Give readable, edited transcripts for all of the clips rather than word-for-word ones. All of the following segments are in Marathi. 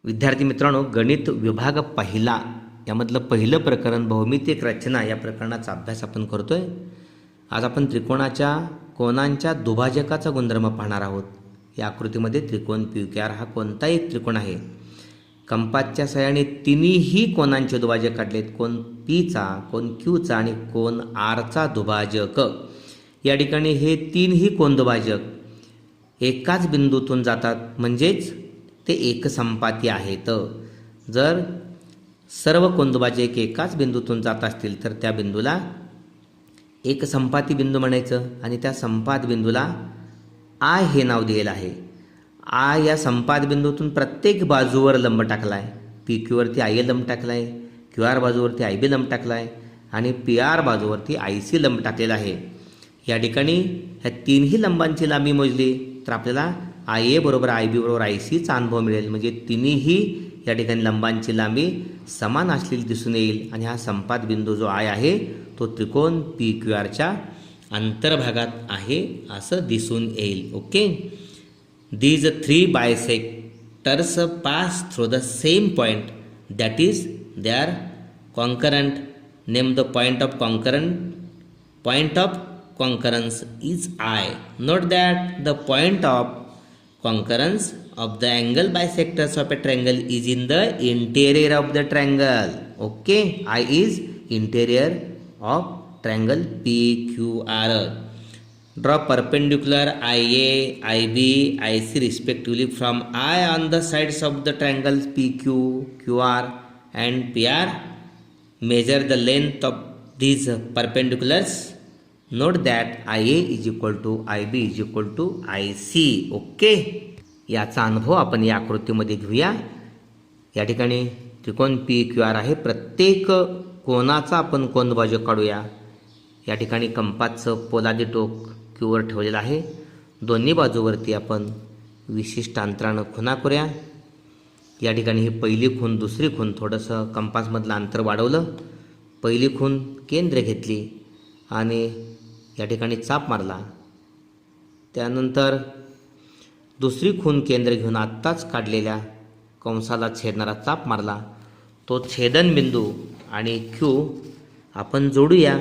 विद्यार्थी मित्रांनो, गणित विभाग पहिला यामधलं पहिलं प्रकरण भौमितिक रचना या प्रकरणाचा अभ्यास आपण करतोय. आज आपण त्रिकोणाच्या कोनांच्या दुभाजकाचा गुणधर्म पाहणार आहोत. या आकृतीमध्ये त्रिकोण PQR हा कोणताही त्रिकोण आहे. कंपासच्या सहाय्याने तिन्ही कोनांचे दुभाजक काढलेत. कोन Pचा, कोन Qचा आणि कोन Rचा दुभाजक. या ठिकाणी हे तीनही कोन दुभाजक एकाच बिंदूतून जातात, म्हणजेच ते एकसंपाती आहेत. जर सर्व कोन दुभाजक एकाच बिंदूतून जात असतील तर त्या बिंदूला एकसंपाती बिंदू म्हणायचं आणि त्या संपात बिंदूला आय हे नाव दिलेलं आहे. आय या संपात बिंदूतून प्रत्येक बाजूवर लंब टाकला आहे. PQ वरती IL लंब टाकला आहे, QR बाजूवरती IB लंब टाकला आहे आणि PR बाजूवरती IC लंब टाकलेला आहे. या ठिकाणी ह्या तीनही लंबांची लांबी मोजली तर आपल्याला IA बरोबर IB बरोबर ICचा अनुभव मिळेल. म्हणजे तिन्ही या ठिकाणी लंबांची लांबी समान असलेली दिसून येईल आणि हा संपात बिंदू जो आय आहे तो त्रिकोण PQRच्या अंतर्भागात आहे असं दिसून येईल. Okay, these three bisectors pass through the same point, that is they are concurrent. Name the point of concurrence is I. Note that the point of concurrence of the angle bisectors of a triangle is in the interior of the triangle. Okay, I is interior of triangle PQR. Draw perpendicular IA, IB, IC respectively from I on the sides of the triangles PQ, QR and PR. Measure the length of these perpendiculars. Note that IA is equal to IB is equal to IC. Okay, याचा अनुभव आपण या आकृतीमध्ये घेऊया. या ठिकाणी त्रिकोण PQR आहे. प्रत्येक कोनाचा आपण कोन दुभाजक काढूया. या ठिकाणी कंपासचं पोलादी टोक Qवर ठेवलेलं आहे. दोन्ही बाजूवरती आपण विशिष्ट अंतरानं खुणा करूया. या ठिकाणी ही पहिली खूण, दुसरी खूण, थोडंसं कंपासमधलं अंतर वाढवलं. पहिली खूण केंद्र घेतली आणि या ठिकाणी चाप मारला. त्यानंतर दुसरी खूण केंद्र घेऊन आत्ताच काढलेल्या कंसाला छेदणारा चाप मारला. तो छेदनबिंदू आणि Q आपण जोडूया.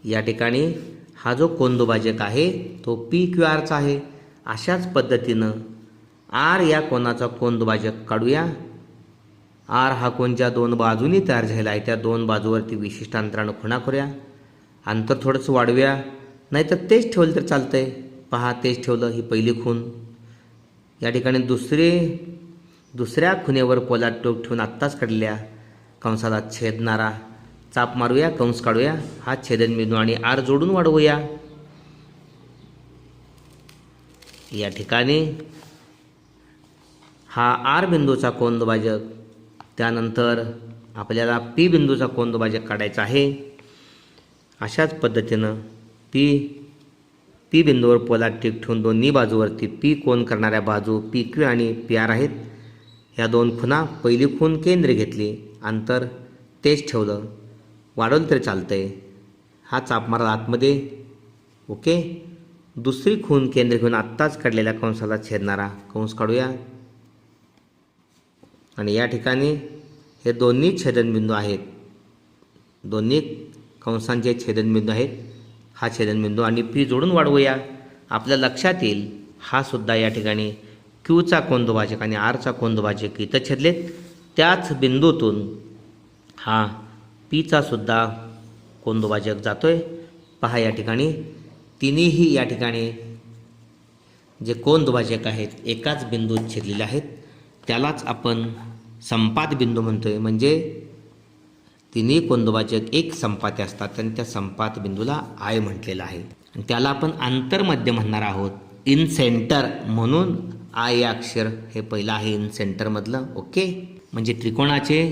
या ठिकाणी हा जो कोन दुभाजक आहे तो PQRचा आहे. अशाच पद्धतीनं R या कोनाचा कोन दुभाजक काढूया. R हा कोनच्या दोन बाजूनी तयार झालेला आहे. त्या दोन बाजूवरती विशिष्ट अंतरानं खुणा करूया. अंतर थोडंसं वाढवूया, नाहीतर तेच ठेवलं तर चालतंय. पहा, तेच ठेवलं. ही पहिली खूण. या ठिकाणी दुसऱ्या खुणेवर पोलाद टोक ठेवून आत्ताच काढलेल्या कंसाला छेदणारा चाप मारूया, कंस काढूया. हा छेदनबिंदू आणि R जोडून वाढवूया. या ठिकाणी हा R बिंदूचा कोन दुभाजक, त्यानंतर आपल्याला P बिंदूचा कोन दुभाजक काढायचा आहे. अशाच पद्धतीनं P बिंदूवर पोलाद टीक ठेवून दोन्ही बाजूवरती P कोन करणाऱ्या बाजू PQ आणि PR आहेत. ह्या दोन खुणा, पहिली खूण केंद्र घेतली, अंतर तेच ठेवलं, वाढवलं तरी चालतंय. हा चाप मारला आतमध्ये. ओके, दुसरी खूण केंद्र घेऊन आत्ताच काढलेल्या कंसाला छेदणारा कंस काढूया. आणि या ठिकाणी हे दोन्ही छेदनबिंदू आहेत. दोन्ही कंसांचे छेदनबिंदू आहेत. हा छेदनबिंदू आणि P जोडून वाढवूया. आपल्या लक्षात येईल हा सुद्धा या ठिकाणी Qचा कोन दुभाजक आणि Rचा कोन दुभाजक इथं छेदलेत. त्याच बिंदूतून हा Pचा सुद्धा कोन दुभाजक जातोय. पहा, या ठिकाणी तिन्ही या ठिकाणी जे कोन दुभाजक आहेत एकाच बिंदूत छेदलेले आहेत. त्यालाच आपण संपात बिंदू म्हणतोय. म्हणजे तिन्ही कोन दुभाजक एक संपाती असतात आणि त्या संपात बिंदूला आय म्हटलेलं आहे. आणि त्याला आपण आंतरमध्य म्हणणार आहोत. इन सेंटर म्हणून आय या अक्षर हे पहिलं आहे इन सेंटरमधलं. ओके, म्हणजे त्रिकोणाचे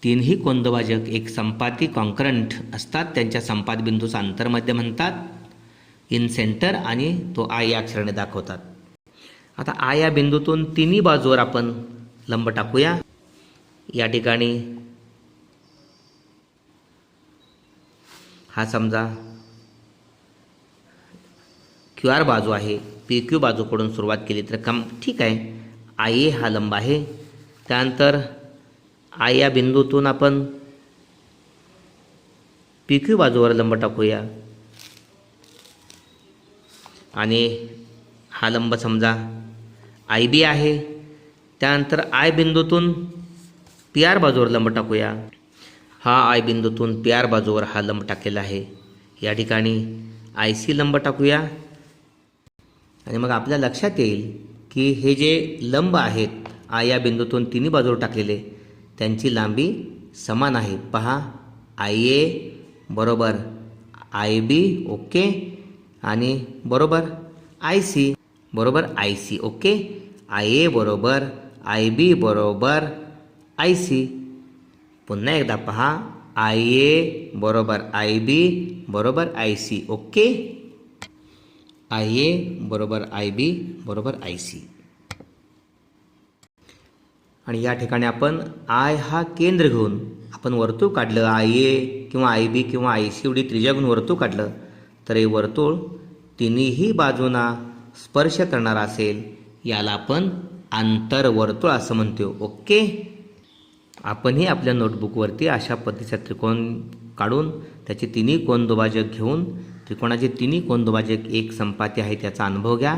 तीनही कोन दुभाजक एक संपाती कॉन्करंट असतात. त्यांच्या संपात बिंदूचा अंतर्मध्य म्हणतात, इन सेंटर, आणि तो आय या अक्षराने दाखवतात. आता आय या बिंदूतून तिन्ही बाजूवर आपण लंब टाकूया. या ठिकाणी हा समजा QR बाजू आहे. PQ बाजूकडून सुरुवात केली तर ठीक आहे. आय ए हा लंब आहे. त्यानंतर आय या बिंदूतून आपण पी क्यू बाजूवर लंब टाकूया आणि हा लंब समजा आय बी आहे. त्यानंतर आय बिंदूतून पी आर बाजूवर लंब टाकूया. हा आय बिंदूतून पी आर बाजूवर हा लंब टाकलेला आहे. या ठिकाणी आय सी लंब टाकूया आणि मग आपल्या लक्षात येईल की हे जे लंब आहेत आय या बिंदूतून तिन्ही बाजूवर टाकलेले त्यांची लांबी समान आहे. पहा, आय ए बरोबर आय बी ओके आणि बरोबर आय सी बरोबर आय सी ओके. आय ए बरोबर आय बी बरोबर आय सी. पुन्हा एकदा पहा, आय ए बरोबर आय बी बरोबर आय सी ओके. आय ए बरोबर आय बी बरोबर आय सी. आणि या ठिकाणी आपण आय हा केंद्र घेऊन आपण वर्तुळ काढलं. आय ए किंवा आय बी किंवा आय सी एवढी त्रिज्या घेऊन वर्तुळ काढलं तर हे वर्तुळ तिन्ही बाजूंना स्पर्श करणारा असेल. याला आपण आंतरवर्तुळ असं म्हणतो. ओके. आपणही आपल्या नोटबुकवरती अशा पद्धतीचा त्रिकोण काढून त्याचे तिन्ही कोन दुभाजक घेऊन त्रिकोणाचे तिन्ही कोन दुभाजक एक संपाती आहे त्याचा अनुभव घ्या.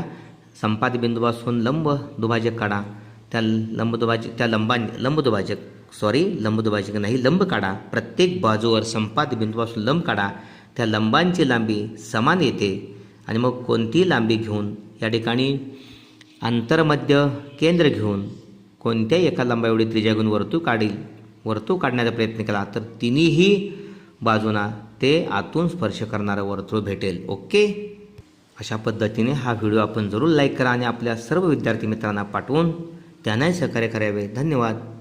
संपाती बिंदूपासून लंब दुभाजक काढा. त्या लंब दुभाजक नाही, लंब काढा. प्रत्येक बाजूवर संपाती बिंदूपासून लंब काढा. त्या लंबांची लांबी समान येते आणि मग कोणतीही लांबी घेऊन या ठिकाणी आंतरमध्य केंद्र घेऊन कोणत्याही एका लंबा एवढी त्रिज्या घेऊन वर्तुळ काढण्याचा प्रयत्न केला तर तिन्ही बाजूंना ते आतून स्पर्श करणारं वर्तुळ भेटेल. ओके. अशा पद्धतीने हा व्हिडिओ आपण जरूर लाईक करा आणि आपल्या सर्व विद्यार्थी मित्रांना पाठवून त्यांनाही सहकार्य करावे. धन्यवाद.